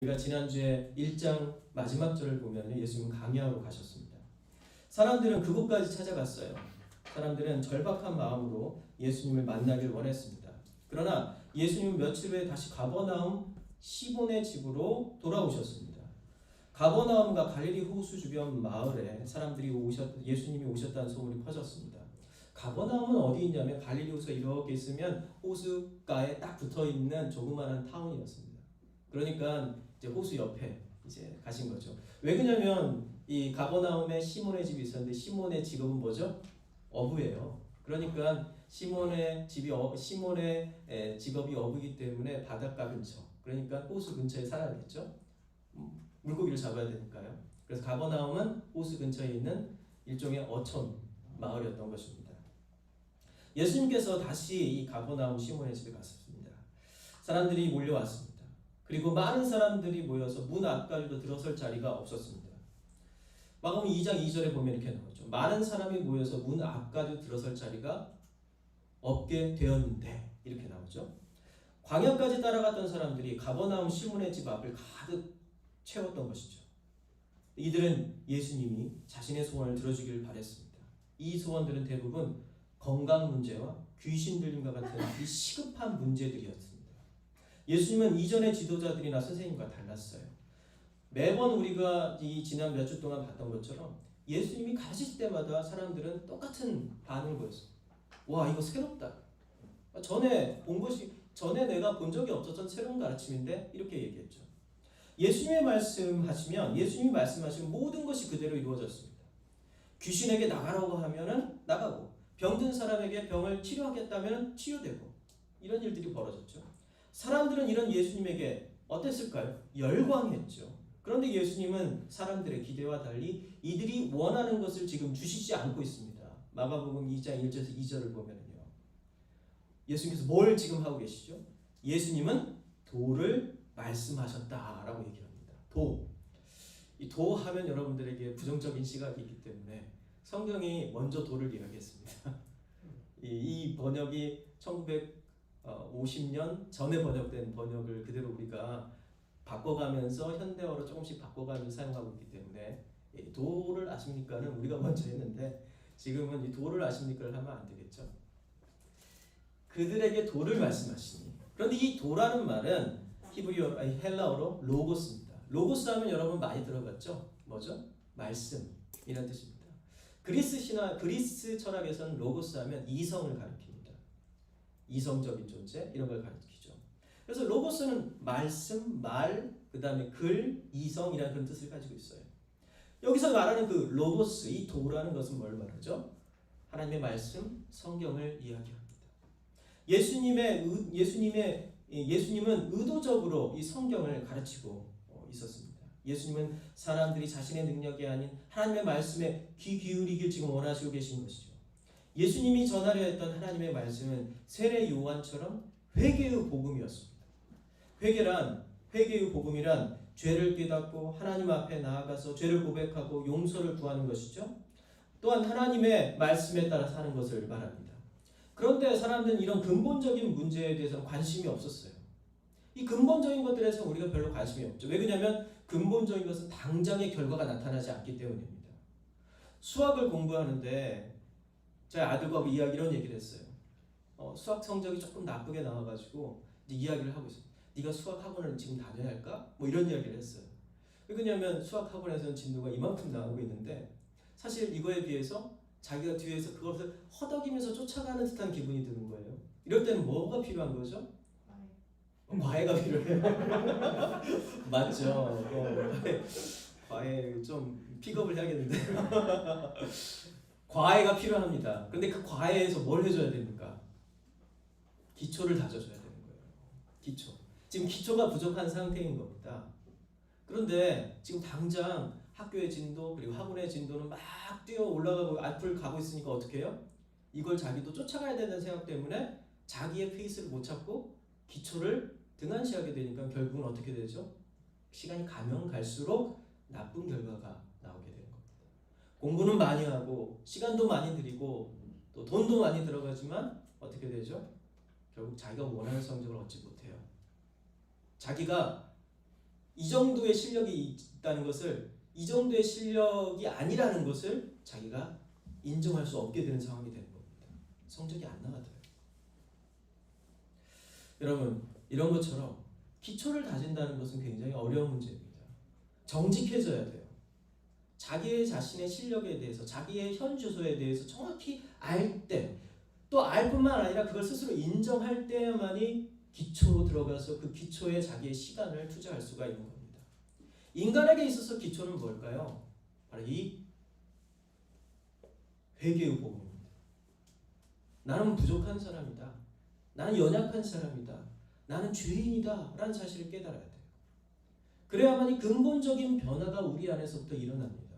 우리가 지난주에 1장 마지막 절을 보면 예수님은 강야로 가셨습니다. 사람들은 그곳까지 찾아갔어요. 사람들은 절박한 마음으로 예수님을 만나길 원했습니다. 그러나 예수님은 며칠 후에 다시 가버나움 시몬의 집으로 돌아오셨습니다. 가버나움과 갈릴리 호수 주변 마을에 사람들이 예수님이 오셨다는 소문이 퍼졌습니다. 가버나움은 어디 있냐면 갈릴리 호수가 이렇게 있으면 호수가에 딱 붙어 있는 조그마한 타운이었습니다. 그러니까 이제 호수 옆에 이제 가신 거죠. 왜 그러냐면 이 가버나움에 시몬의 집이 있었는데 시몬의 직업은 뭐죠? 어부예요. 그러니까 시몬의 직업이 어부이기 때문에 바닷가 근처, 그러니까 호수 근처에 살아야겠죠. 물고기를 잡아야 되니까요. 그래서 가버나움은 호수 근처에 있는 일종의 어촌 마을이었던 것입니다. 예수님께서 다시 이 가버나움 시몬의 집에 갔습니다. 사람들이 몰려왔습니다. 그리고 많은 사람들이 모여서 문 앞까지도 들어설 자리가 없었습니다. 마가복음 2장 2절에 보면 이렇게 나오죠. 많은 사람이 모여서 문 앞까지 들어설 자리가 없게 되었는데, 이렇게 나오죠. 광야까지 따라갔던 사람들이 가버나움 시몬의 집 앞을 가득 채웠던 것이죠. 이들은 예수님이 자신의 소원을 들어주기를 바랬습니다. 이 소원들은 대부분 건강 문제와 귀신 들림과 같은 이 시급한 문제들이었습니다. 예수님은 이전의 지도자들이나 선생님과 달랐어요. 매번 우리가 이 지난 몇 주 동안 봤던 것처럼 예수님이 가실 때마다 사람들은 똑같은 반응을 보였어요. 와, 이거 새롭다. 전에 내가 본 적이 없었던 새로운 가르침인데, 이렇게 얘기했죠. 예수님이 말씀하시면 모든 것이 그대로 이루어졌습니다. 귀신에게 나가라고 하면은 나가고, 병든 사람에게 병을 치료하겠다면 치유되고, 이런 일들이 벌어졌죠. 사람들은 이런 예수님에게 어땠을까요? 열광했죠. 그런데 예수님은 사람들의 기대와 달리 이들이 원하는 것을 지금 주시지 않고 있습니다. 마가복음 2장 1절에서 2절을 보면요. 예수님께서 뭘 지금 하고 계시죠? 예수님은 도를 말씀하셨다라고 얘기합니다. 이 도 하면 여러분들에게 부정적인 시각이 있기 때문에 성경이 먼저 도를 이야기했습니다. 이 번역이 1950년 전에 번역된 번역을 그대로 우리가 바꿔가면서 현대어로 조금씩 바꿔가면서 사용하고 있기 때문에 도를 아십니까는 우리가 먼저 했는데, 지금은 이 도를 아십니까를 하면 안 되겠죠. 그들에게 도를 말씀하시니. 그런데 이 도라는 말은 헬라어로 로고스입니다. 로고스 하면 여러분 많이 들어봤죠? 뭐죠? 말씀이라는 뜻입니다. 그리스 철학에서는 로고스 하면 이성을 가리킵니다. 이성적인 존재, 이런 걸 가리키죠. 그래서 로고스는 말씀, 말, 그 다음에 글, 이성이라는 그런 뜻을 가지고 있어요. 여기서 말하는 그 로고스, 이 도라는 것은 뭘 말하죠? 하나님의 말씀, 성경을 이야기합니다. 예수님은 의도적으로 이 성경을 가르치고 있었습니다. 예수님은 사람들이 자신의 능력이 아닌 하나님의 말씀에 귀 기울이길 지금 원하시고 계신 것이죠. 예수님이 전하려 했던 하나님의 말씀은 세례 요한처럼 회개의 복음이었습니다. 회개의 복음이란 죄를 깨닫고 하나님 앞에 나아가서 죄를 고백하고 용서를 구하는 것이죠. 또한 하나님의 말씀에 따라 사는 것을 말합니다. 그런데 사람들은 이런 근본적인 문제에 대해서는 관심이 없었어요. 이 근본적인 것들에 대해서 우리가 별로 관심이 없죠. 왜 그러냐면 근본적인 것은 당장의 결과가 나타나지 않기 때문입니다. 수학을 공부하는데 제 아들과 이런 얘기를 했어요. 수학 성적이 조금 나쁘게 나와가지고 이야기를 하고 있어요. 네가 수학 학원을 지금 다녀야 할까? 뭐 이런 이야기를 했어요. 왜냐하면 수학 학원에서는 진도가 이만큼 나오고 있는데, 사실 이거에 비해서 자기가 뒤에서 그것을 허덕이면서 쫓아가는 듯한 기분이 드는 거예요. 이럴 때는 뭐가 필요한 거죠? 과외가 필요해요. 맞죠? 과외 좀 픽업을 해야겠는데. 과외가 필요합니다. 그런데 그 과외에서 뭘 해줘야 됩니까? 기초를 다져줘야 되는 거예요. 기초. 지금 기초가 부족한 상태인 겁니다. 그런데 지금 당장 학교의 진도 그리고 학원의 진도는 막 뛰어 올라가고 앞을 가고 있으니까 어떻게 해요? 이걸 자기도 쫓아가야 되는 생각 때문에 자기의 페이스를 못 찾고 기초를 등한시하게 되니까 결국은 어떻게 되죠? 시간이 가면 갈수록 나쁜 결과가 나오게 되는 겁니다. 공부는 많이 하고 시간도 많이 들이고 또 돈도 많이 들어가지만 어떻게 되죠? 결국 자기가 원하는 성적을 얻지 못해요. 자기가 이 정도의 실력이 있다는 것을, 이 정도의 실력이 아니라는 것을 자기가 인정할 수 없게 되는 상황이 되는 겁니다. 성적이 안 나가더라고요. 여러분, 이런 것처럼 기초를 다진다는 것은 굉장히 어려운 문제입니다. 정직해져야 돼요. 자기의 자신의 실력에 대해서, 자기의 현 주소에 대해서 정확히 알 때, 또 알 뿐만 아니라 그걸 스스로 인정할 때야만이 기초로 들어가서 그 기초에 자기의 시간을 투자할 수가 있는 겁니다. 인간에게 있어서 기초는 뭘까요? 바로 이 회개의 복음입니다. 나는 부족한 사람이다. 나는 연약한 사람이다. 나는 죄인이다 라는 사실을 깨달아야 돼요. 그래야만이 근본적인 변화가 우리 안에서부터 일어납니다.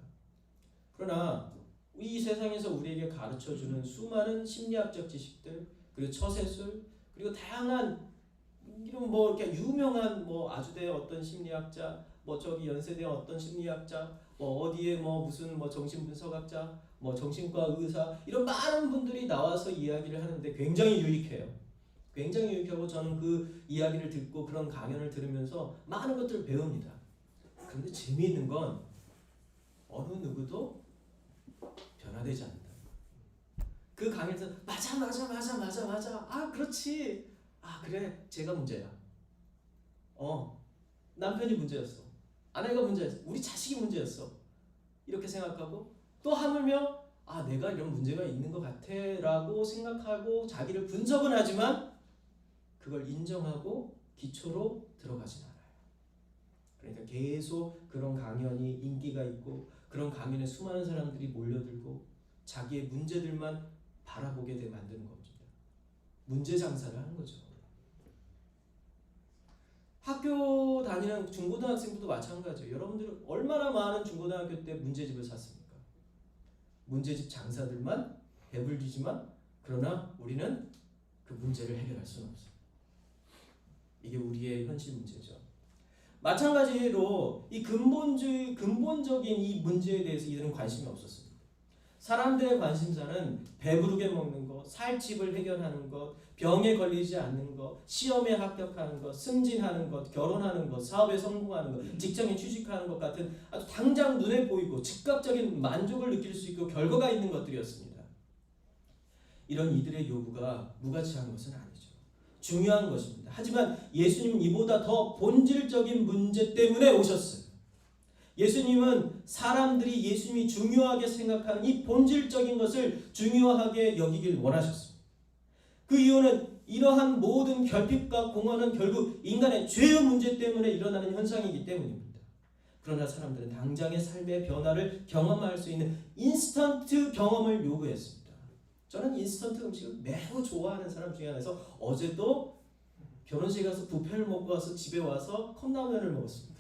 그러나 이 세상에서 우리에게 가르쳐주는 수많은 심리학적 지식들, 그리고 처세술, 그리고 다양한 이런 뭐 이렇게 유명한 뭐 아주대 어떤 심리학자, 뭐 저기 연세대 어떤 심리학자, 뭐 어디에 뭐 무슨 뭐 정신분석학자, 뭐 정신과 의사, 이런 많은 분들이 나와서 이야기를 하는데 굉장히 유익해요. 굉장히 유익하고 저는 그 이야기를 듣고 그런 강연을 들으면서 많은 것들을 배웁니다. 그런데 재미있는 건 어느 누구도 변화되지 않는다. 그 강의에서 맞아. 아 그렇지. 아 그래 제가 문제야. 남편이 문제였어. 아내가 문제였어. 우리 자식이 문제였어. 이렇게 생각하고 또 하물며 아 내가 이런 문제가 있는 것 같아 라고 생각하고 자기를 분석은 하지만 그걸 인정하고 기초로 들어가진 않아요. 그러니까 계속 그런 강연이 인기가 있고 그런 강연에 수많은 사람들이 몰려들고 자기의 문제들만 바라보게 만드는 겁니다. 문제 장사를 하는 거죠. 학교 다니는 중고등학생들도 마찬가지예요. 여러분들은 얼마나 많은 중고등학교 때 문제집을 샀습니까? 문제집 장사들만 배불리지만 그러나 우리는 그 문제를 해결할 수는 없어요. 이게 우리의 현실 문제죠. 마찬가지로 이 근본적인 이 문제에 대해서 이들은 관심이 없었습니다. 사람들의 관심사는 배부르게 먹는 것, 살 집을 해결하는 것, 병에 걸리지 않는 것, 시험에 합격하는 것, 승진하는 것, 결혼하는 것, 사업에 성공하는 것, 직장에 취직하는 것 같은 아주 당장 눈에 보이고 즉각적인 만족을 느낄 수 있고 결과가 있는 것들이었습니다. 이런 이들의 요구가 무가치한 것은 아니죠. 중요한 것입니다. 하지만 예수님은 이보다 더 본질적인 문제 때문에 오셨어요. 예수님은 사람들이 예수님이 중요하게 생각하는 이 본질적인 것을 중요하게 여기길 원하셨습니다. 그 이유는 이러한 모든 결핍과 공허는 결국 인간의 죄의 문제 때문에 일어나는 현상이기 때문입니다. 그러나 사람들은 당장의 삶의 변화를 경험할 수 있는 인스턴트 경험을 요구했습니다. 저는 인스턴트 음식을 매우 좋아하는 사람 중에 하나여서 어제도 결혼식에 가서 뷔페를 먹고 와서 집에 와서 컵라면을 먹었습니다.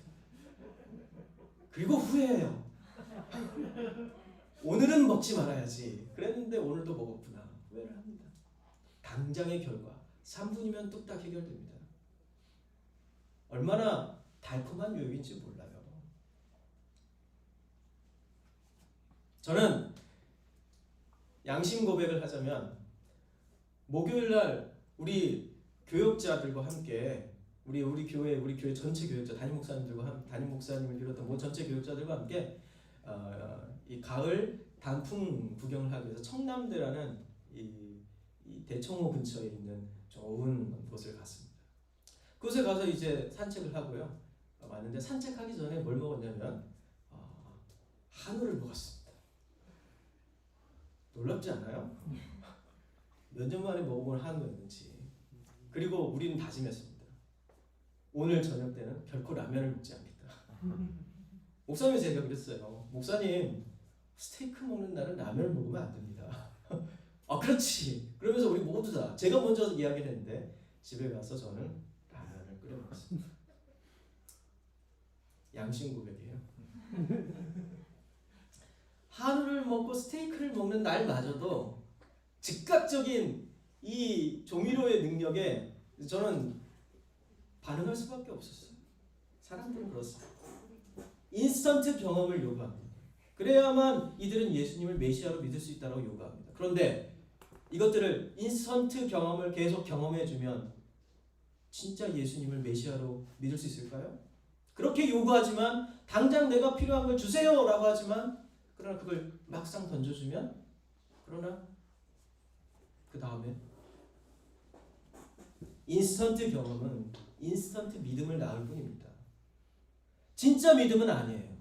그리고 후회해요. 오늘은 먹지 말아야지. 그랬는데 오늘도 먹었구나. 후회를 합니다. 당장의 결과 3분이면 뚝딱 해결됩니다. 얼마나 달콤한 유혹인지 몰라요. 저는 양심 고백을 하자면 목요일날 우리 교역자들과 함께 우리 교회 전체 교역자 담임 목사님을 비롯한 뭐 전체 교역자들과 함께 이 가을 단풍 구경을 하기 위해서 청남대라는 이 대청호 근처에 있는 좋은 곳을 갔습니다. 그곳에 가서 이제 산책을 하고요. 왔는데 산책하기 전에 뭘 먹었냐면 한우를 먹었습니다. 놀랍지 않아요? 몇 년 만에 먹어본 한우였는지. 그리고 우리는 다짐했습니다. 오늘 저녁 때는 결코 라면을 먹지 않겠다. 목사님이 제가 그랬어요. 목사님 스테이크 먹는 날은 라면을 먹으면 안 됩니다. 그렇지. 그러면서 우리 모두 다 제가 먼저 이야기를 했는데 집에 가서 저는 라면을 끓여 먹었습니다. 양심 고백이에요. 한우를 먹고 스테이크를 먹는 날마저도 즉각적인 이 조미료의 능력에 저는 반응할 수밖에 없었어요. 사람들은 그렇습니다. 인스턴트 경험을 요구합니다. 그래야만 이들은 예수님을 메시아로 믿을 수 있다고 요구합니다. 그런데 이것들을 인스턴트 경험을 계속 경험해주면 진짜 예수님을 메시아로 믿을 수 있을까요? 그렇게 요구하지만 당장 내가 필요한 걸 주세요라고 하지만 그러나 그걸 막상 던져주면 그러나 그 다음에 인스턴트 경험은 인스턴트 믿음을 낳을 뿐입니다. 진짜 믿음은 아니에요.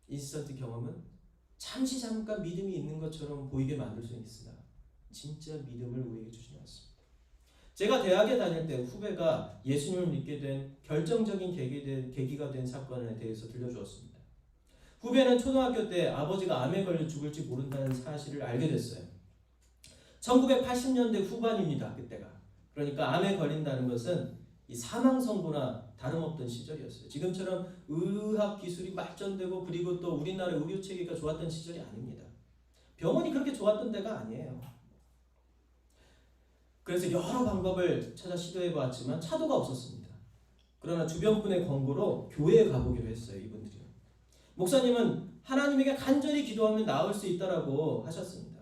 인스턴트 경험은 잠시 잠깐 믿음이 있는 것처럼 보이게 만들 수는 있으나 진짜 믿음을 우리에게 주시지 않습니다. 제가 대학에 다닐 때 후배가 예수님을 믿게 된 결정적인 계기가 된 사건에 대해서 들려주었습니다. 후배는 초등학교 때 아버지가 암에 걸려 죽을지 모른다는 사실을 알게 됐어요. 1980년대 후반입니다. 그때가. 그러니까 암에 걸린다는 것은 이 사망 선고나 다름없던 시절이었어요. 지금처럼 의학 기술이 발전되고 그리고 또 우리나라 의료 체계가 좋았던 시절이 아닙니다. 병원이 그렇게 좋았던 때가 아니에요. 그래서 여러 방법을 찾아 시도해 보았지만 차도가 없었습니다. 그러나 주변 분의 권고로 교회에 가보기로 했어요. 이분들이. 목사님은 하나님에게 간절히 기도하면 나을 수 있다라고 하셨습니다.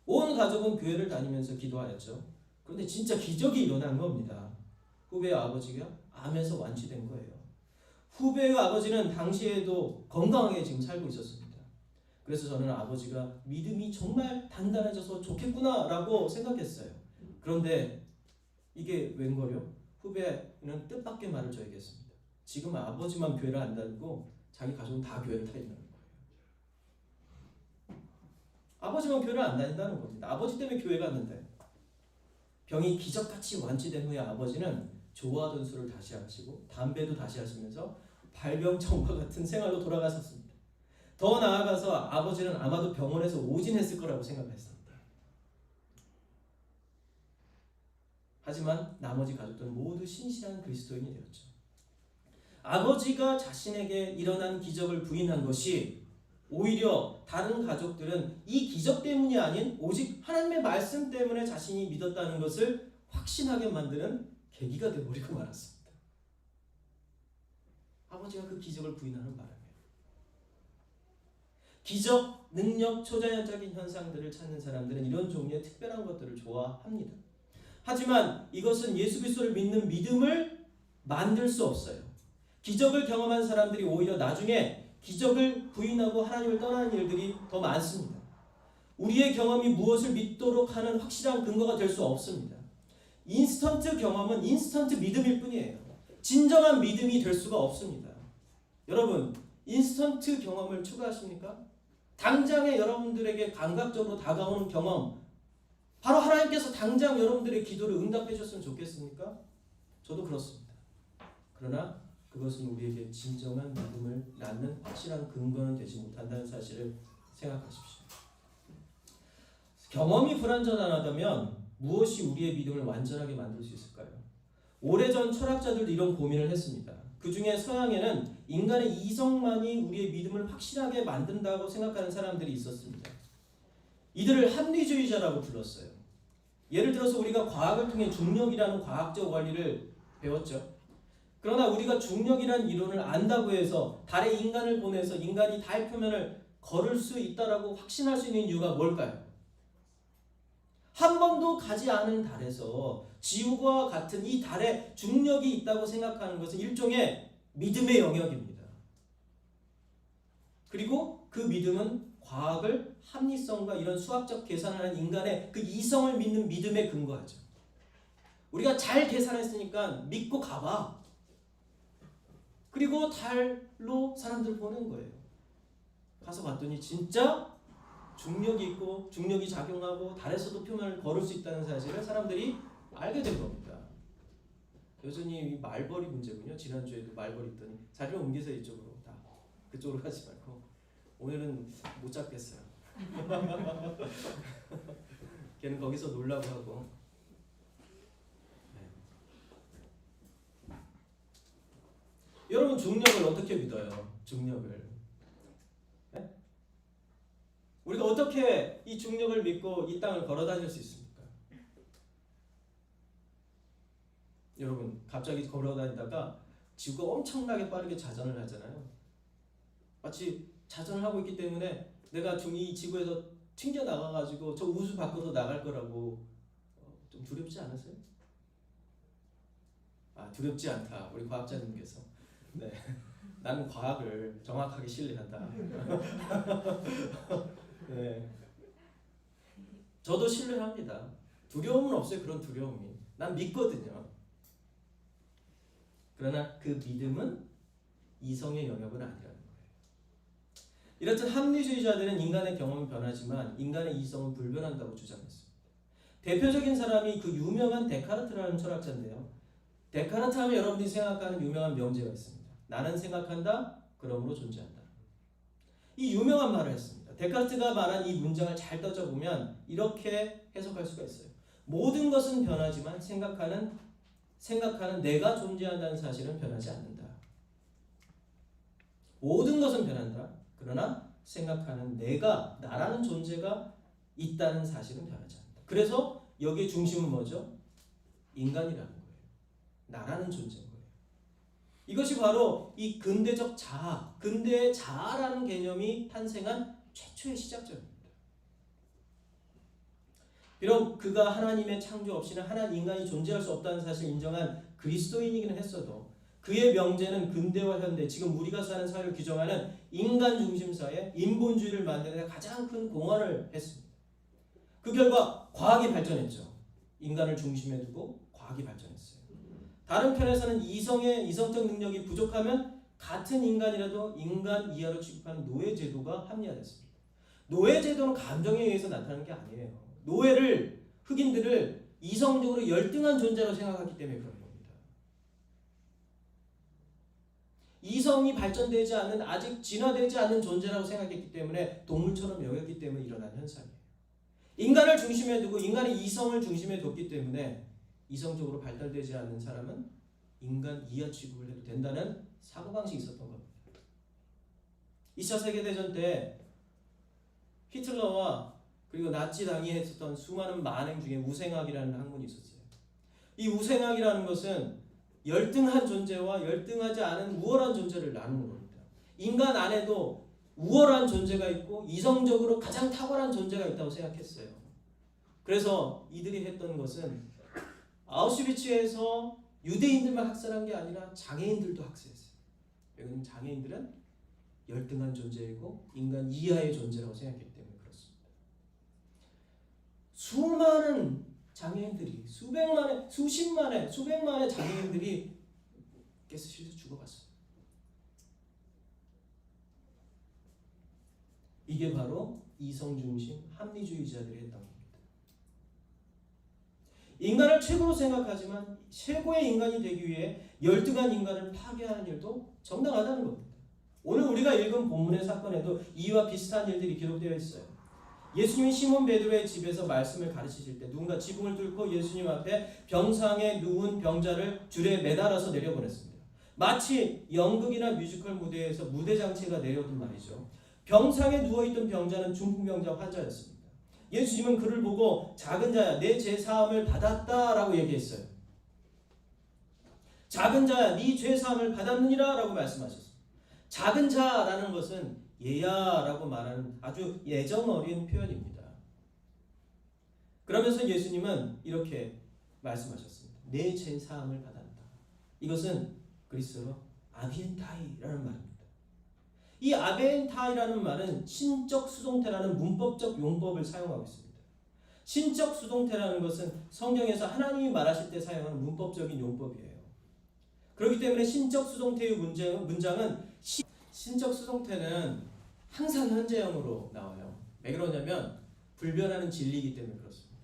온 가족은 교회를 다니면서 기도하였죠. 그런데 진짜 기적이 일어난 겁니다. 후배의 아버지가 암에서 완치된 거예요. 후배의 아버지는 당시에도 건강하게 지금 살고 있었습니다. 그래서 저는 아버지가 믿음이 정말 단단해져서 좋겠구나라고 생각했어요. 그런데 이게 웬걸요? 후배는 뜻밖의 말을 저에게 했습니다. 지금 아버지만 교회를 안 다니고 자기 가족은 다 교회를 다닌다는 거예요. 아버지만 교회를 안 다닌다는 겁니다. 아버지 때문에 교회 갔는데 병이 기적같이 완치된 후에 아버지는 좋아하던 술을 다시 하시고 담배도 다시 하시면서 발병청과 같은 생활로 돌아가셨습니다. 더 나아가서 아버지는 아마도 병원에서 오진했을 거라고 생각했습니다. 하지만 나머지 가족들은 모두 신실한 그리스도인이 되었죠. 아버지가 자신에게 일어난 기적을 부인한 것이 오히려 다른 가족들은 이 기적 때문이 아닌 오직 하나님의 말씀 때문에 자신이 믿었다는 것을 확신하게 만드는 계기가 되어버리고 말았습니다. 아버지가 그 기적을 부인하는 바람에 기적, 능력, 초자연적인 현상들을 찾는 사람들은 이런 종류의 특별한 것들을 좋아합니다. 하지만 이것은 예수 그리스도를 믿는 믿음을 만들 수 없어요. 기적을 경험한 사람들이 오히려 나중에 기적을 부인하고 하나님을 떠나는 일들이 더 많습니다. 우리의 경험이 무엇을 믿도록 하는 확실한 근거가 될 수 없습니다. 인스턴트 경험은 인스턴트 믿음일 뿐이에요. 진정한 믿음이 될 수가 없습니다. 여러분, 인스턴트 경험을 추구하십니까? 당장에 여러분들에게 감각적으로 다가오는 경험, 바로 하나님께서 당장 여러분들의 기도를 응답해 주셨으면 좋겠습니까? 저도 그렇습니다. 그러나 그것은 우리에게 진정한 믿음을 낳는 확실한 근거는 되지 못한다는 사실을 생각하십시오. 경험이 불완전하다면 무엇이 우리의 믿음을 완전하게 만들 수 있을까요? 오래전 철학자들도 이런 고민을 했습니다. 그 중에 서양에는 인간의 이성만이 우리의 믿음을 확실하게 만든다고 생각하는 사람들이 있었습니다. 이들을 합리주의자라고 불렀어요. 예를 들어서 우리가 과학을 통해 중력이라는 과학적 원리를 배웠죠. 그러나 우리가 중력이라는 이론을 안다고 해서 달에 인간을 보내서 인간이 달 표면을 걸을 수 있다라고 확신할 수 있는 이유가 뭘까요? 한 번도 가지 않은 달에서 지구와 같은 이 달에 중력이 있다고 생각하는 것은 일종의 믿음의 영역입니다. 그리고 그 믿음은 과학을 합리성과 이런 수학적 계산을 하는 인간의 그 이성을 믿는 믿음에 근거하죠. 우리가 잘 계산했으니까 믿고 가봐. 그리고 달로 사람들 보낸 거예요. 가서 봤더니 진짜 중력이 있고 중력이 작용하고 달에서도 표면을 걸을 수 있다는 사실을 사람들이 알게 된 겁니다. 여전히 이 말벌이 문제군요. 지난주에도 말벌이 있더니 자리를 옮기세요. 이쪽으로. 다 그쪽으로 가지 말고. 오늘은 못 잡겠어요. 걔는 거기서 놀라고 하고. 네. 여러분 중력을 어떻게 믿어요? 중력을. 네? 우리가 어떻게 이 중력을 믿고 이 땅을 걸어 다닐 수 있습니까? 여러분 갑자기 걸어 다니다가 지구가 엄청나게 빠르게 자전을 하잖아요. 마치 자전을 하고 있기 때문에 내가 이 지구에서 튕겨 나가가지고 저 우주 밖으로 나갈 거라고 좀 두렵지 않으세요? 아 두렵지 않다. 우리 과학자님께서 네. 나는 과학을 정확하게 신뢰한다. 네. 저도 신뢰합니다. 두려움은 없어요. 그런 두려움이. 난 믿거든요. 그러나 그 믿음은 이성의 영역은 아니라는 거예요. 이렇듯 합리주의자들은 인간의 경험은 변하지만 인간의 이성은 불변한다고 주장했습니다. 대표적인 사람이 그 유명한 데카르트라는 철학자인데요. 데카르트 하면 여러분들이 생각하는 유명한 명제가 있습니다. 나는 생각한다, 그러므로 존재한다. 이 유명한 말을 했습니다. 데카르트가 말한 이 문장을 잘 따져보면 이렇게 해석할 수가 있어요. 모든 것은 변하지만 생각하는 내가 존재한다는 사실은 변하지 않는다. 모든 것은 변한다. 그러나 생각하는 내가, 나라는 존재가 있다는 사실은 변하지 않는다. 그래서 여기의 중심은 뭐죠? 인간이라는 거예요. 나라는 존재인 거예요. 이것이 바로 이 근대적 자아, 근대의 자아라는 개념이 탄생한 최초의 시작점입니다. 비록 그가 하나님의 창조 없이는 인간이 존재할 수 없다는 사실을 인정한 그리스도인이긴 했어도 그의 명제는 근대와 현대, 지금 우리가 사는 사회를 규정하는 인간 중심 사회, 인본주의를 만드는 데 가장 큰 공헌을 했습니다. 그 결과 과학이 발전했죠. 인간을 중심에 두고 과학이 발전했어요. 다른 편에서는 이성적 능력이 부족하면 같은 인간이라도 인간 이하로 취급하는 노예제도가 합리화됐습니다. 노예제도는 감정에 의해서 나타나는 게 아니에요. 흑인들을 이성적으로 열등한 존재로 생각하기 때문에 그런 겁니다. 이성이 발전되지 않는, 아직 진화되지 않는 존재라고 생각했기 때문에 동물처럼 여겼기 때문에 일어난 현상이에요. 인간을 중심에 두고 인간의 이성을 중심에 뒀기 때문에 이성적으로 발달되지 않는 사람은 인간 이하 취급을 해도 된다는 사고방식이 있었던 겁니다. 2차 세계대전 때 히틀러와 그리고 나치당이 했었던 수많은 만행 중에 우생학이라는 학문이 있었어요. 이 우생학이라는 것은 열등한 존재와 열등하지 않은 우월한 존재를 나누는 겁니다. 인간 안에도 우월한 존재가 있고 이성적으로 가장 탁월한 존재가 있다고 생각했어요. 그래서 이들이 했던 것은 아우슈비츠에서 유대인들만 학살한 게 아니라 장애인들도 학살했어요. 왜냐하면 장애인들은 열등한 존재이고 인간 이하의 존재라고 생각했기 때문에 그렇습니다. 수많은 장애인들이 수백만의 장애인들이 가스실에서 죽어갔어요. 이게 바로 이성중심 합리주의자들이 했던 겁니다. 인간을 최고로 생각하지만 최고의 인간이 되기 위해 열등한 인간을 파괴하는 일도 정당하다는 겁니다. 오늘 우리가 읽은 본문의 사건에도 이와 비슷한 일들이 기록되어 있어요. 예수님이 시몬 베드로의 집에서 말씀을 가르치실 때 누군가 지붕을 뚫고 예수님 앞에 병상에 누운 병자를 줄에 매달아서 내려보냈습니다. 마치 연극이나 뮤지컬 무대에서 무대 장치가 내려오던 말이죠. 병상에 누워있던 병자는 중풍병자 환자였습니다. 예수님은 그를 보고 작은 자야 내 죄사함을 받았다라고 얘기했어요. 작은 자야 네 죄사함을 받았느니라 라고 말씀하셨습니다. 작은 자라는 것은 얘야라고 말하는 아주 예정 어린 표현입니다. 그러면서 예수님은 이렇게 말씀하셨습니다. 내 죄사함을 받았다. 이것은 그리스어로 아비엔타이라는 말입니다. 이 아벤타이라는 말은 신적 수동태라는 문법적 용법을 사용하고 있습니다. 신적 수동태라는 것은 성경에서 하나님이 말하실 때 사용하는 문법적인 용법이에요. 그렇기 때문에 신적 수동태의 문장은 신적 수동태는 항상 현재형으로 나와요. 왜 그러냐면 불변하는 진리이기 때문에 그렇습니다.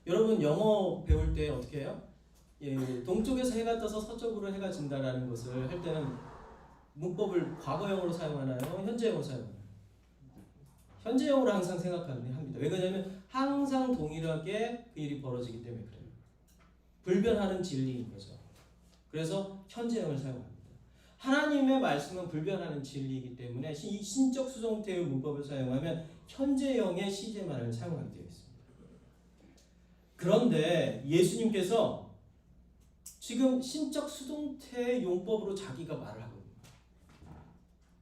여러분 영어 배울 때 어떻게 해요? 동쪽에서 해가 떠서 서쪽으로 해가 진다라는 것을 할 때는 문법을 과거형으로 사용하나요? 현재형으로 사용하나요? 현재형으로 항상 생각합니다. 왜 그러냐면 항상 동일하게 그 일이 벌어지기 때문에 그래요. 불변하는 진리인 거죠. 그래서 현재형을 사용합니다. 하나님의 말씀은 불변하는 진리이기 때문에 이 신적 수동태의 문법을 사용하면 현재형의 시제말을 사용하게 되어 있습니다. 그런데 예수님께서 지금 신적 수동태의 용법으로 자기가 말을 하거든요.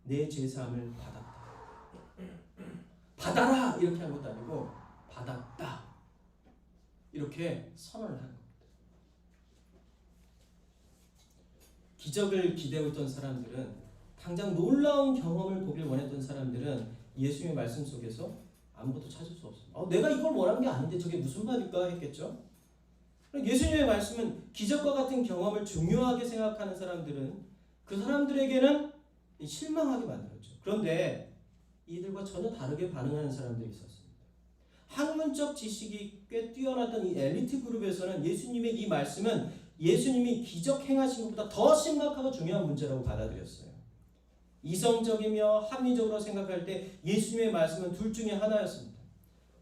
내 죄사함을 받았다. 받아라 이렇게 한 것도 아니고 받았다 이렇게 선언을 하는 겁니다. 기적을 기대하고 있던 사람들은, 당장 놀라운 경험을 보길 원했던 사람들은 예수님의 말씀 속에서 아무것도 찾을 수 없습니다. 내가 이걸 원한 게 아닌데 저게 무슨 말일까 했겠죠. 예수님의 말씀은 기적과 같은 경험을 중요하게 생각하는 사람들은 그 사람들에게는 실망하게 만들었죠. 그런데 이들과 전혀 다르게 반응하는 사람들이 있었습니다. 학문적 지식이 꽤 뛰어났던 이 엘리트 그룹에서는 예수님의 이 말씀은 예수님이 기적 행하신 것보다 더 심각하고 중요한 문제라고 받아들였어요. 이성적이며 합리적으로 생각할 때 예수님의 말씀은 둘 중에 하나였습니다.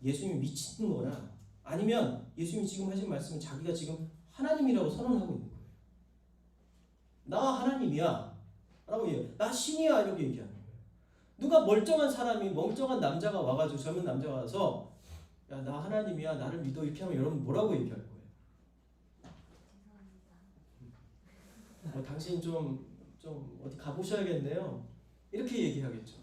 예수님이 미친 거나 아니면 예수님이 지금 하신 말씀은 자기가 지금 하나님이라고 선언하고 있는 거예요. 나 하나님이야 라고 얘기해요. 나 신이야 이렇게 얘기하는 거예요. 누가 멀쩡한 사람이, 멀쩡한 남자가 와가지고, 젊은 남자가 와서 야, 나 하나님이야, 나를 믿어 이렇게 하면 여러분 뭐라고 얘기할 거예요? 당신 좀 어디 가보셔야겠네요 이렇게 얘기하겠죠.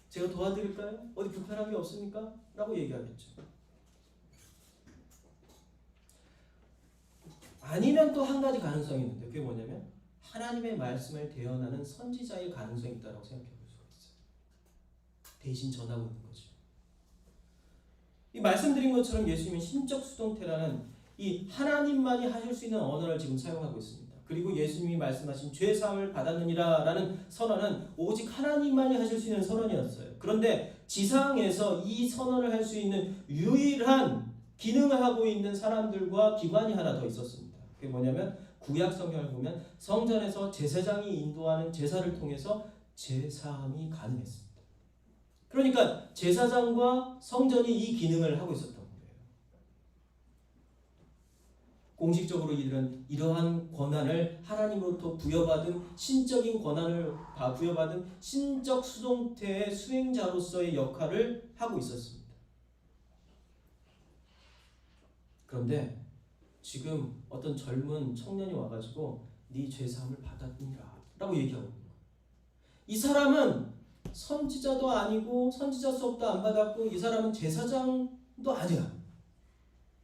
제가 도와드릴까요? 어디 불편한 게 없습니까? 라고 얘기하겠죠. 아니면 또 한 가지 가능성이 있는데, 그게 뭐냐면 하나님의 말씀을 대언하는 선지자의 가능성이 있다고 생각해 볼 수가 있어요. 대신 전하고 있는 거죠. 이 말씀드린 것처럼 예수님은 신적 수동태라는 이 하나님만이 하실 수 있는 언어를 지금 사용하고 있습니다. 그리고 예수님이 말씀하신 죄 사함을 받았느니라 라는 선언은 오직 하나님만이 하실 수 있는 선언이었어요. 그런데 지상에서 이 선언을 할 수 있는 유일한 기능을 하고 있는 사람들과 기관이 하나 더 있었습니다. 그게 뭐냐면 구약 성경을 보면 성전에서 제사장이 인도하는 제사를 통해서 죄 사함이 가능했습니다. 그러니까 제사장과 성전이 이 기능을 하고 있었던 거예요. 공식적으로 이들은 이러한 권한을 하나님으로부터 부여받은 신적인 권한을 부여받은 신적 수동태의 수행자로서의 역할을 하고 있었습니다. 그런데 지금 어떤 젊은 청년이 와가지고 네 죄사함을 받았느니라 라고 얘기하고 있는 거예요. 이 사람은 선지자도 아니고 선지자 수업도 안 받았고 이 사람은 제사장도 아니야.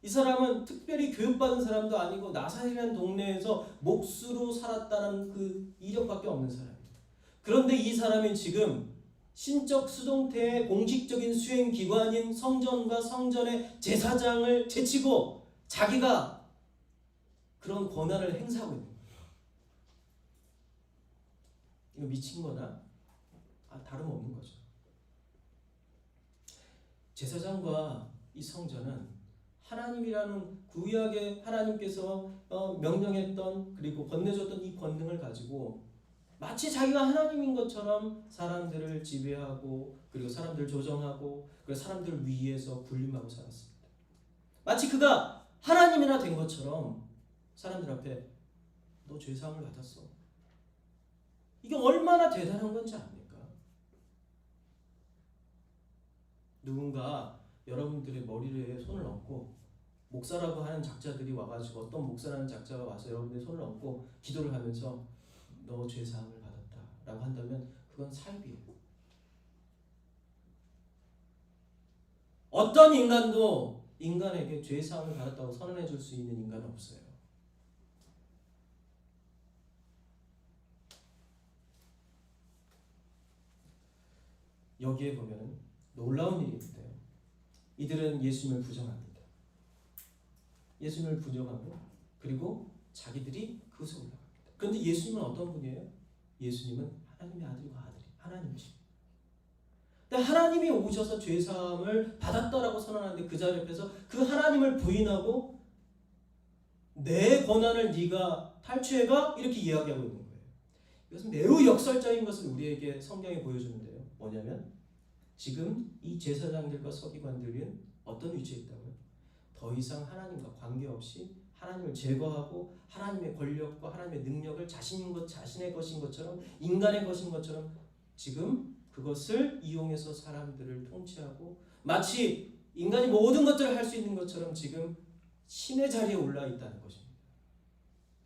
이 사람은 특별히 교육받은 사람도 아니고 나사렛이라는 동네에서 목수로 살았다는 그 이력밖에 없는 사람이에요. 그런데 이 사람이 지금 신적 수동태의 공식적인 수행기관인 성전과 성전의 제사장을 제치고 자기가 그런 권한을 행사하고 있는 거예요. 이거 미친 거나 다름없는 거죠. 제사장과 이 성전은 하나님이라는 구약의 하나님께서 명령했던 그리고 건네줬던 이 권능을 가지고 마치 자기가 하나님인 것처럼 사람들을 지배하고 그리고 사람들을 조정하고 그리고 사람들을 위해서 군림하고 살았습니다. 마치 그가 하나님이나 된 것처럼 사람들 앞에 너 죄사함을 받았어. 이게 얼마나 대단한 건지 압니까? 누군가 여러분들의 머리에 손을 얹고 목사라고 하는 작자들이 와가지고 어떤 목사라는 작자가 와서 여러분들의 손을 얹고 기도를 하면서 너 죄사함을 받았다 라고 한다면 그건 사입이에요. 어떤 인간도 인간에게 죄사함을 받았다고 선언해 줄 수 있는 인간은 없어요. 여기에 보면 놀라운 일이 있는데요. 이들은 예수님을 부정합니다. 예수님을 부정하고 그리고 자기들이 그것을 올라갑니다. 그런데 예수님은 어떤 분이에요? 예수님은 하나님의 아들이고 하나님이십니다. 근데 하나님이 오셔서 죄사함을 받았다라고 선언하는데 그 자리 앞에서 그 하나님을 부인하고 내 권한을 네가 탈취해가 이렇게 이야기하고 있는 거예요. 이것은 매우 역설적인 것을 우리에게 성경이 보여주는데요. 뭐냐면 지금 이 제사장들과 서기관들은 어떤 위치에 있다고요? 더 이상 하나님과 관계없이 하나님을 제거하고 하나님의 권력과 하나님의 능력을 자신의 것인 것처럼 인간의 것인 것처럼 지금 그것을 이용해서 사람들을 통치하고 마치 인간이 모든 것들을 할 수 있는 것처럼 지금 신의 자리에 올라 있다는 것입니다.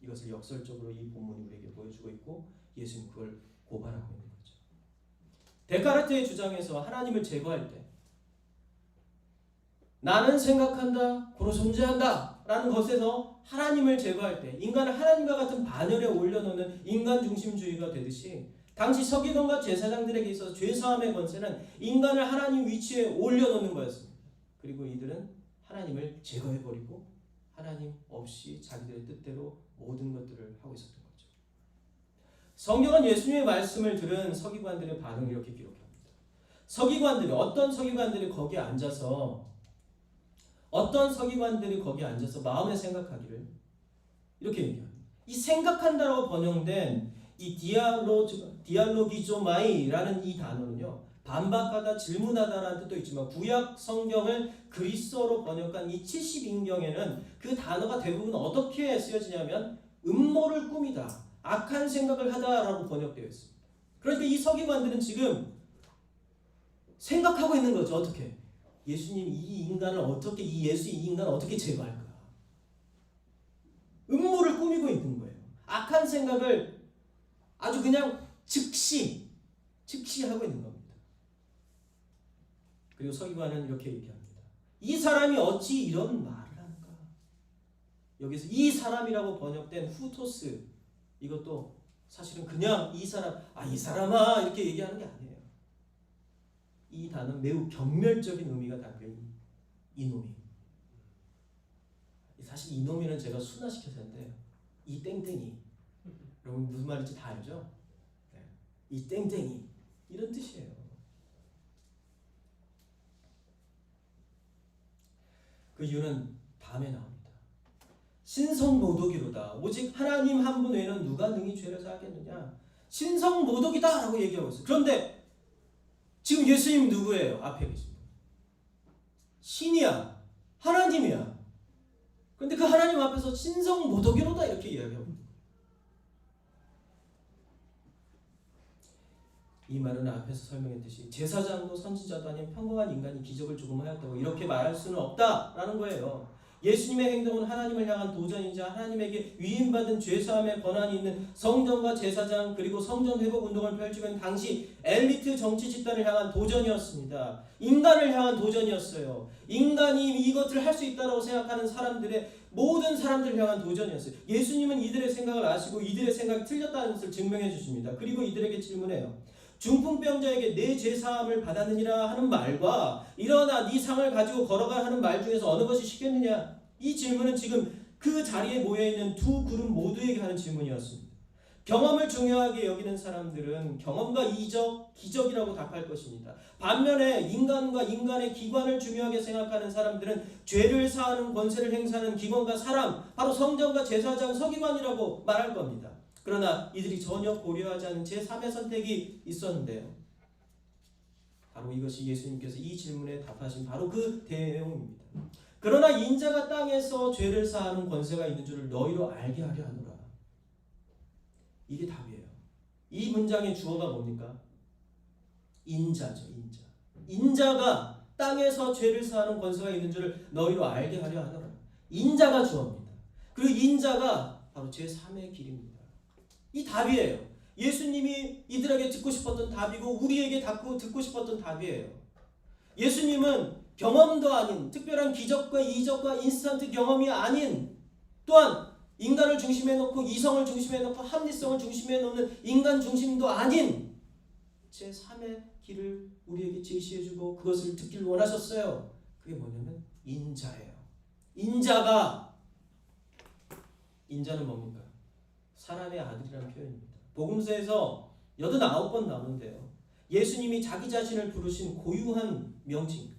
이것을 역설적으로 이 본문이 우리에게 보여주고 있고 예수님 그걸 고발하고 있는 거죠. 데카르트의 주장에서 하나님을 제거할 때 나는 생각한다, 고로 존재한다 인간화라는 것에서 하나님을 제거할 때 인간을 하나님과 같은 반열에 올려놓는 인간 중심주의가 되듯이 당시 서기관과 제사장들에게 있어서 죄사함의 권세는 인간을 하나님 위치에 올려놓는 거였습니다. 그리고 이들은 하나님을 제거해버리고 하나님 없이 자기들의 뜻대로 모든 것들을 하고 있었던 거죠. 성경은 예수님의 말씀을 들은 서기관들의 반응을 이렇게 기록합니다. 어떤 서기관들이 거기에 앉아서 마음에 생각하기를 이렇게 얘기합니다. 이 생각한다라고 번역된 이 디알로기조마이라는 이 단어는요, 반박하다, 질문하다라는 뜻도 있지만 구약 성경을 그리스어로 번역한 이 70인경에는 그 단어가 대부분 어떻게 쓰여지냐면 음모를 꾸미다, 악한 생각을 하다라고 번역되어 있습니다. 그러니까 이 서기관들은 지금 생각하고 있는 거죠. 어떻게? 예수님 이 인간을 어떻게, 이 인간을 어떻게 제거할까? 음모를 꾸미고 있는 거예요. 악한 생각을 아주 그냥 즉시 하고 있는 겁니다. 그리고 서기관은 이렇게 얘기합니다. 이 사람이 어찌 이런 말을 하는가? 여기서 이 사람이라고 번역된 후토스, 이것도 사실은 그냥 이 사람아 이렇게 얘기하는 게 아니에요. 이 단어는 매우 경멸적인 의미가 담겨있는 이놈이. 사실 이놈이는 제가 순화시켜서 했는데 이 땡땡이, 여러분 무슨 말인지 다 알죠? 네. 이 땡땡이 이런 뜻이에요. 그 이유는 다음에 나옵니다. 신성모독이로다. 오직 하나님 한 분 외에는 누가 능히 죄를 사하겠느냐. 신성모독이다 라고 얘기하고 있어요. 그런데 지금 예수님 누구예요? 앞에 계신 분. 신이야. 하나님이야. 그런데 그 하나님 앞에서 신성모독이로다 이렇게 이야기하고 있는 거예요. 이 말은 앞에서 설명했듯이 제사장도 선지자도 아닌 평범한 인간이 기적을 조금 하였다고 이렇게 말할 수는 없다라는 거예요. 예수님의 행동은 하나님을 향한 도전이자 하나님에게 위임받은 죄사함의 권한이 있는 성전과 제사장 그리고 성전 회복 운동을 펼치고 있는 당시 엘리트 정치 집단을 향한 도전이었습니다. 인간을 향한 도전이었어요. 인간이 이것을 할 수 있다고 생각하는 사람들의 모든 사람들을 향한 도전이었어요. 예수님은 이들의 생각을 아시고 이들의 생각이 틀렸다는 것을 증명해 주십니다. 그리고 이들에게 질문해요. 중풍병자에게 내 죄사함을 받았느니라 하는 말과 일어나 네 상을 가지고 걸어가 하는 말 중에서 어느 것이 쉽겠느냐? 이 질문은 지금 그 자리에 모여있는 두 그룹 모두에게 하는 질문이었습니다. 경험을 중요하게 여기는 사람들은 경험과 이적, 기적이라고 답할 것입니다. 반면에 인간과 인간의 기관을 중요하게 생각하는 사람들은 죄를 사하는 권세를 행사하는 기관과 사람, 바로 성전과 제사장, 서기관이라고 말할 겁니다. 그러나 이들이 전혀 고려하지 않은 제3의 선택이 있었는데요. 바로 이것이 예수님께서 이 질문에 답하신 바로 그 내용입니다. 그러나 인자가 땅에서 죄를 사하는 권세가 있는 줄을 너희로 알게 하려 하노라. 이게 답이에요. 이 문장의 주어가 뭡니까? 인자죠. 인자가 땅에서 죄를 사하는 권세가 있는 줄을 너희로 알게 하려 하노라. 인자가 주어입니다. 그리고 인자가 바로 제3의 길입니다. 이 답이에요. 예수님이 이들에게 듣고 싶었던 답이고 우리에게 듣고 싶었던 답이에요. 예수님은 경험도 아닌 특별한 기적과 이적과 인스턴트 경험이 아닌 또한 인간을 중심에 놓고 이성을 중심에 놓고 합리성을 중심에 놓는 인간 중심도 아닌 제3의 길을 우리에게 제시해주고 그것을 듣기를 원하셨어요. 그게 뭐냐면 인자예요. 인자는 뭡니까? 사람의 아들이라는 표현입니다. 복음서에서 89번 나오는데요. 예수님이 자기 자신을 부르신 고유한 명칭입니다.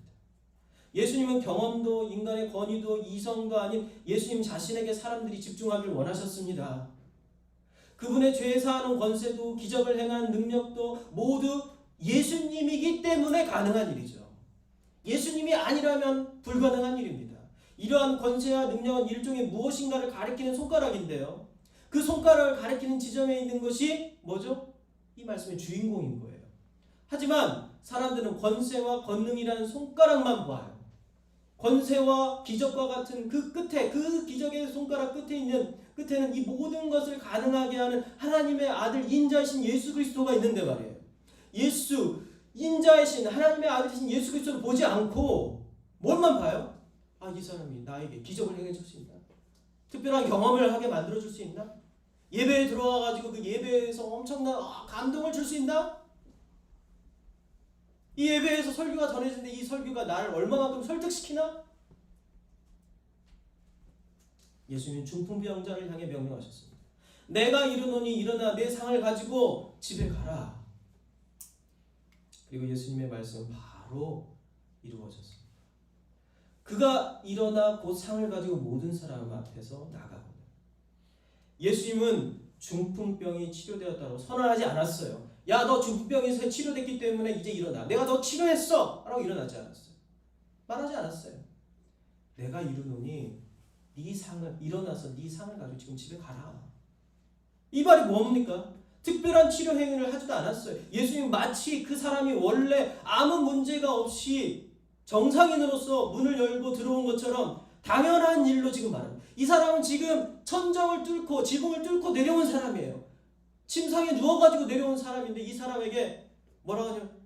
예수님은 경험도 인간의 권위도 이성도 아닌 예수님 자신에게 사람들이 집중하길 원하셨습니다. 그분의 죄 사하는 권세도 기적을 행하는 능력도 모두 예수님이기 때문에 가능한 일이죠. 예수님이 아니라면 불가능한 일입니다. 이러한 권세와 능력은 일종의 무엇인가를 가리키는 손가락인데요. 그 손가락을 가리키는 지점에 있는 것이 뭐죠? 이 말씀의 주인공인 거예요. 하지만 사람들은 권세와 권능이라는 손가락만 봐요. 권세와 기적과 같은 그 끝에, 그 기적의 손가락 끝에는 이 모든 것을 가능하게 하는 하나님의 아들 인자이신 예수 그리스도가 있는데 말이에요. 인자이신 하나님의 아들이신 예수 그리스도를 보지 않고 뭘만 봐요? 이 사람이 나에게 기적을 행해 줄 수 있다. 특별한 경험을 하게 만들어줄 수 있나? 예배에 들어와가지고 그 예배에서 엄청난 감동을 줄 수 있나? 이 예배에서 설교가 전해지는데 이 설교가 나를 얼마만큼 설득시키나? 예수님은 중풍병자를 향해 명령하셨습니다. 내가 이르노니 일어나 내 상을 가지고 집에 가라. 그리고 예수님의 말씀은 바로 이루어졌습니다. 그가 일어나 곧 상을 가지고 모든 사람 앞에서 나가거든. 예수님은 중풍병이 치료되었다고 선언하지 않았어요. 야, 너 중풍병이 치료됐기 때문에 이제 일어나. 내가 너 치료했어! 라고 일어나지 않았어요. 말하지 않았어요. 내가 이르노니 네 상을 일어나서 네 상을 가지고 지금 집에 가라. 이 말이 뭡니까? 특별한 치료 행위를 하지도 않았어요. 예수님 마치 그 사람이 원래 아무 문제가 없이 정상인으로서 문을 열고 들어온 것처럼 당연한 일로 지금 말합니다. 이 사람은 지금 천정을 뚫고 지붕을 뚫고 내려온 사람이에요. 침상에 누워가지고 내려온 사람인데 이 사람에게 뭐라고 하냐면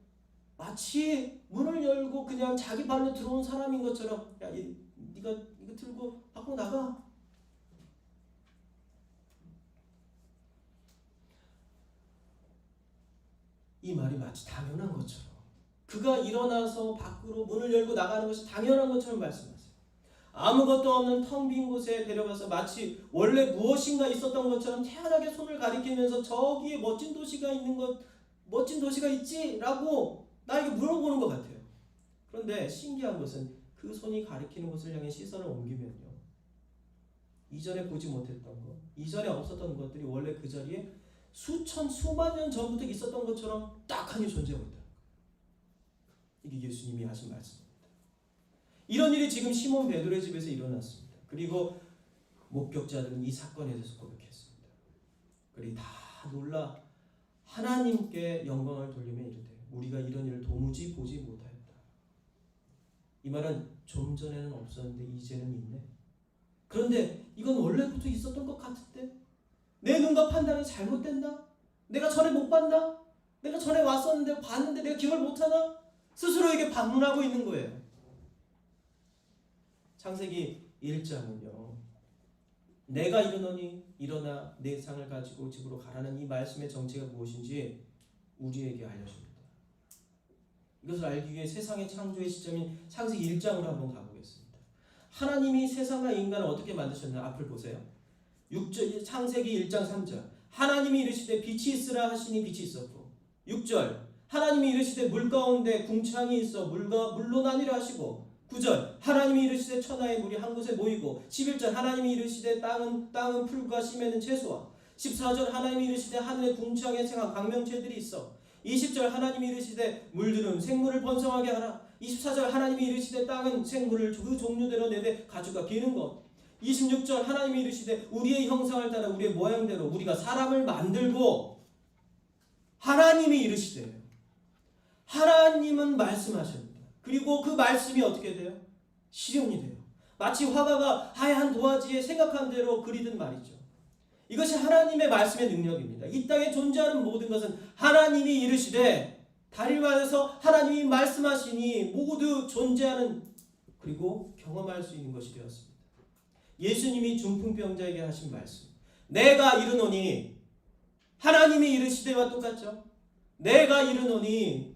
마치 문을 열고 그냥 자기 발로 들어온 사람인 것처럼 야, 네가 이거 들고 밖으로 나가. 이 말이 마치 당연한 것처럼 그가 일어나서 밖으로 문을 열고 나가는 것이 당연한 것처럼 말씀하세요. 아무것도 없는 텅 빈 곳에 데려가서 마치 원래 무엇인가 있었던 것처럼 태연하게 손을 가리키면서 저기에 멋진 도시가 있는 것, 멋진 도시가 있지? 라고 나에게 물어보는 것 같아요. 그런데 신기한 것은 그 손이 가리키는 곳을 향해 시선을 옮기면요, 이전에 보지 못했던 것, 이전에 없었던 것들이 원래 그 자리에 수만 년 전부터 있었던 것처럼 딱하니 존재하고 있다. 이게 예수님이 하신 말씀입니다. 이런 일이 지금 시몬 베드로의 집에서 일어났습니다. 그리고 목격자들은 이 사건에 대해서 고백했습니다. 그리고 다 놀라 하나님께 영광을 돌리며 이르되 우리가 이런 일을 도무지 보지 못하였다. 이 말은 좀 전에는 없었는데 이제는 있네. 그런데 이건 원래부터 있었던 것 같은데 내 눈과 판단이 잘못됐나? 내가 전에 못 봤나? 내가 전에 왔었는데 봤는데 내가 기억을 못하나? 스스로에게 반문하고 있는 거예요. 창세기 1장은요. 내가 이르노니 일어나 내 상을 가지고 집으로 가라는 이 말씀의 정체가 무엇인지 우리에게 알려줍니다. 이것을 알기 위해 세상의 창조의 시점인 창세기 1장으로 한번 가보겠습니다. 하나님이 세상과 인간을 어떻게 만드셨나 앞을 보세요. 6절 창세기 1장 3절 하나님이 이르시되 빛이 있으라 하시니 빛이 있었고 6절 하나님이 이르시되 물 가운데 궁창이 있어 물로 나뉘라 하시고 9절 하나님이 이르시되 천하의 물이 한 곳에 모이고 11절 하나님이 이르시되 땅은 풀과 심에는 채소와 14절 하나님이 이르시되 하늘의 궁창에 생한 광명체들이 있어 20절 하나님이 이르시되 물들은 생물을 번성하게 하라 24절 하나님이 이르시되 땅은 생물을 그 종류대로 내되 가축과 기는 것 26절 하나님이 이르시되 우리의 형상을 따라 우리의 모양대로 우리가 사람을 만들고 하나님이 이르시되 하나님은 말씀하십니다. 그리고 그 말씀이 어떻게 돼요? 실현이 돼요. 마치 화가가 하얀 도화지에 생각한 대로 그리든 말이죠. 이것이 하나님의 말씀의 능력입니다. 이 땅에 존재하는 모든 것은 하나님이 이르시되 달일관에서 하나님이 말씀하시니 모두 존재하는 그리고 경험할 수 있는 것이 되었습니다. 예수님이 중풍병자에게 하신 말씀 내가 이르노니 하나님이 이르시되와 똑같죠. 내가 이르노니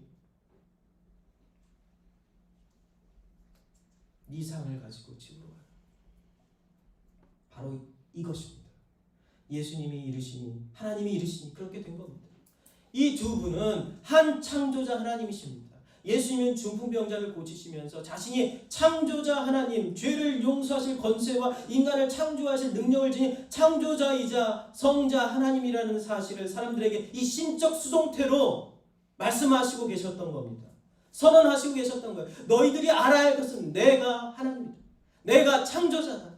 네 상을 가지고 집으로 가라. 바로 이것입니다. 예수님이 이르시니 하나님이 이르시니 그렇게 된 겁니다. 이 두 분은 한 창조자 하나님이십니다. 예수님은 중풍병자를 고치시면서 자신이 창조자 하나님, 죄를 용서하실 권세와 인간을 창조하실 능력을 지닌 창조자이자 성자 하나님이라는 사실을 사람들에게 이 신적 수동태로 말씀하시고 계셨던 겁니다. 선언하시고 계셨던 거예요. 너희들이 알아야 할 것은 내가 하나님이다. 내가 창조자다.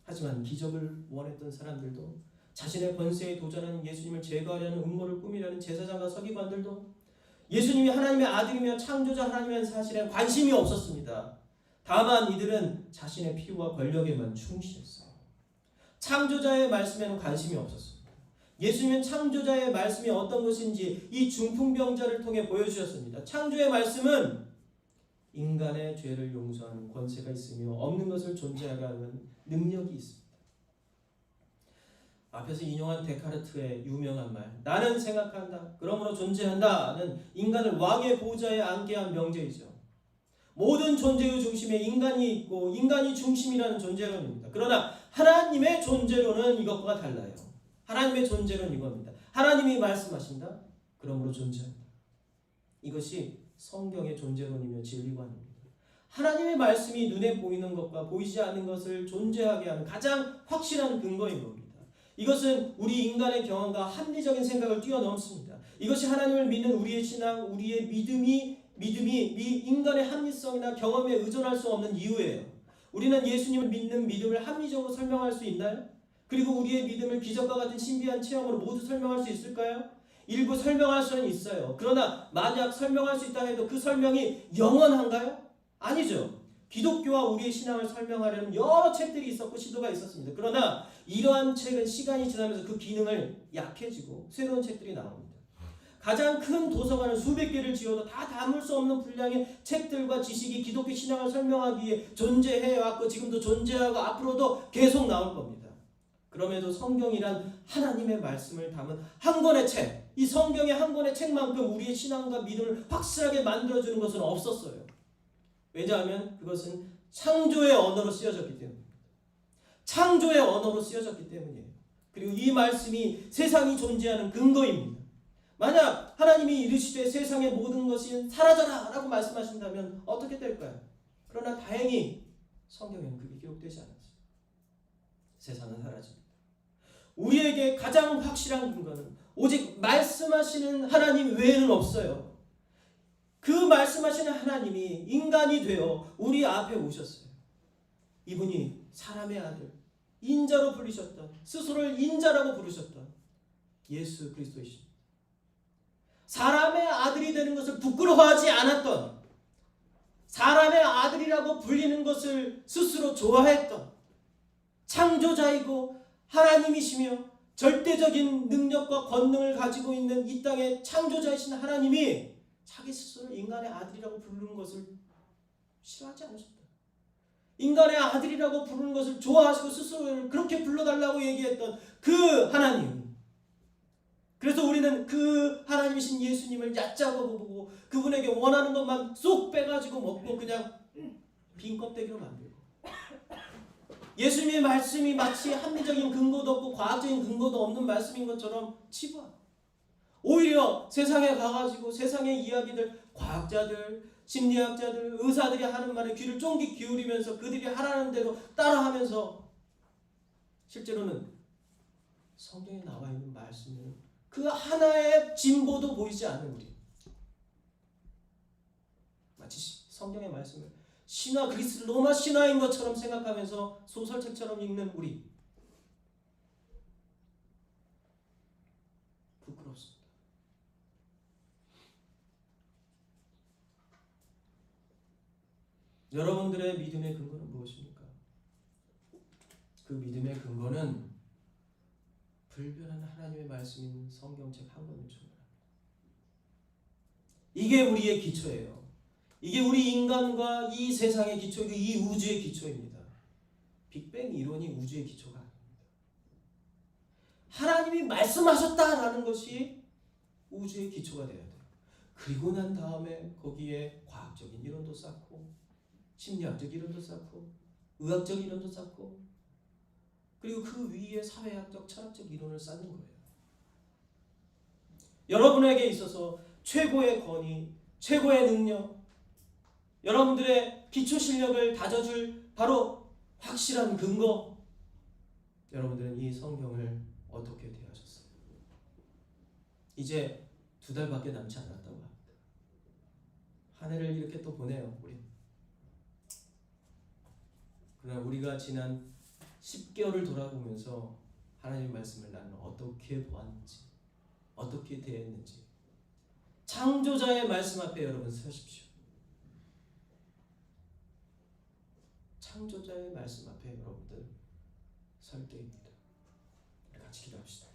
하지만 기적을 원했던 사람들도 자신의 권세에 도전하는 예수님을 제거하려는 음모를 꾸미려는 제사장과 서기관들도 예수님이 하나님의 아들이며 창조자 하나님이라는 사실에 관심이 없었습니다. 다만 이들은 자신의 피와 권력에만 충실했어요. 창조자의 말씀에는 관심이 없었습니다. 예수님은 창조자의 말씀이 어떤 것인지 이 중풍병자를 통해 보여주셨습니다. 창조의 말씀은 인간의 죄를 용서하는 권세가 있으며 없는 것을 존재하게 하는 능력이 있습니다. 앞에서 인용한 데카르트의 유명한 말, 나는 생각한다, 그러므로 존재한다는 인간을 왕의 보좌에 앉게 한 명제이죠. 모든 존재의 중심에 인간이 있고 인간이 중심이라는 존재론입니다. 그러나 하나님의 존재론은 이것과 달라요. 하나님의 존재론은 이겁니다. 하나님이 말씀하신다, 그러므로 존재한다. 이것이 성경의 존재론이며 진리관입니다. 하나님의 말씀이 눈에 보이는 것과 보이지 않는 것을 존재하게 하는 가장 확실한 근거인 겁니다. 이것은 우리 인간의 경험과 합리적인 생각을 뛰어넘습니다. 이것이 하나님을 믿는 우리의 신앙, 우리의 믿음이 인간의 합리성이나 경험에 의존할 수 없는 이유예요. 우리는 예수님을 믿는 믿음을 합리적으로 설명할 수 있나요? 그리고 우리의 믿음을 기적과 같은 신비한 체험으로 모두 설명할 수 있을까요? 일부 설명할 수는 있어요. 그러나 만약 설명할 수 있다 해도 그 설명이 영원한가요? 아니죠. 기독교와 우리의 신앙을 설명하려는 여러 책들이 있었고 시도가 있었습니다. 그러나 이러한 책은 시간이 지나면서 그 기능을 약해지고 새로운 책들이 나옵니다. 가장 큰 도서관을 수백 개를 지어도 다 담을 수 없는 분량의 책들과 지식이 기독교 신앙을 설명하기 위해 존재해왔고 지금도 존재하고 앞으로도 계속 나올 겁니다. 그럼에도 성경이란 하나님의 말씀을 담은 한 권의 책, 이 성경의 한 권의 책만큼 우리의 신앙과 믿음을 확실하게 만들어주는 것은 없었어요. 왜냐하면 그것은 창조의 언어로 쓰여졌기 때문입니다. 창조의 언어로 쓰여졌기 때문이에요. 그리고 이 말씀이 세상이 존재하는 근거입니다. 만약 하나님이 이르시되 세상의 모든 것이 사라져라 라고 말씀하신다면 어떻게 될까요? 그러나 다행히 성경에는 그게 기록되지 않았어요. 세상은 사라집니다. 우리에게 가장 확실한 근거는 오직 말씀하시는 하나님 외에는 없어요. 그 말씀하시는 하나님이 인간이 되어 우리 앞에 오셨어요. 이분이 사람의 아들, 인자로 불리셨던, 스스로를 인자라고 부르셨던 예수 그리스도이십니다. 사람의 아들이 되는 것을 부끄러워하지 않았던, 사람의 아들이라고 불리는 것을 스스로 좋아했던 창조자이고 하나님이시며 절대적인 능력과 권능을 가지고 있는 이 땅의 창조자이신 하나님이 자기 스스로 인간의 아들이라고 부르는 것을 싫어하지 않으셨다. 인간의 아들이라고 부르는 것을 좋아하시고 스스로를 그렇게 불러달라고 얘기했던 그 하나님. 그래서 우리는 그 하나님이신 예수님을 얕잡아 보고 그분에게 원하는 것만 쏙 빼가지고 먹고 그냥 빈 껍데기로 만들고, 예수님의 말씀이 마치 합리적인 근거도 없고 과학적인 근거도 없는 말씀인 것처럼 치부하고, 오히려 세상에 가가지고 세상의 이야기들, 과학자들, 심리학자들, 의사들이 하는 말에 귀를 쫑긋 기울이면서 그들이 하라는 대로 따라하면서 실제로는 성경에 나와 있는 말씀에는 그 하나의 진보도 보이지 않는 우리, 마치 성경의 말씀을 신화, 그리스 로마 신화인 것처럼 생각하면서 소설책처럼 읽는 우리, 부끄럽습니다. 여러분들의 믿음의 근거는 무엇입니까? 그 믿음의 근거는 불변한 하나님의 말씀인 성경책 한 권을 충분합니다. 이게 우리의 기초예요. 이게 우리 인간과 이 세상의 기초이고 이 우주의 기초입니다. 빅뱅 이론이 우주의 기초가 아닙니다. 하나님이 말씀하셨다라는 것이 우주의 기초가 되어야 돼요. 그리고 난 다음에 거기에 과학적인 이론도 쌓고 심리학적 이론도 쌓고 의학적 이론도 쌓고 그리고 그 위에 사회학적 철학적 이론을 쌓는 거예요. 여러분에게 있어서 최고의 권위, 최고의 능력, 여러분들의 기초 실력을 다져줄 바로 확실한 근거, 여러분들은 이 성경을 어떻게 대하셨어요? 이제 2달밖에 남지 않았다고 합니다. 한 해를 이렇게 또 보내요, 우리. 그러나 우리가 지난 10개월을 돌아보면서 하나님의 말씀을 나는 어떻게 보았는지, 어떻게 대했는지, 창조자의 말씀 앞에 여러분 서십시오. 창조자의 말씀 앞에 여러분들 설 때입니다. 같이 기도합시다.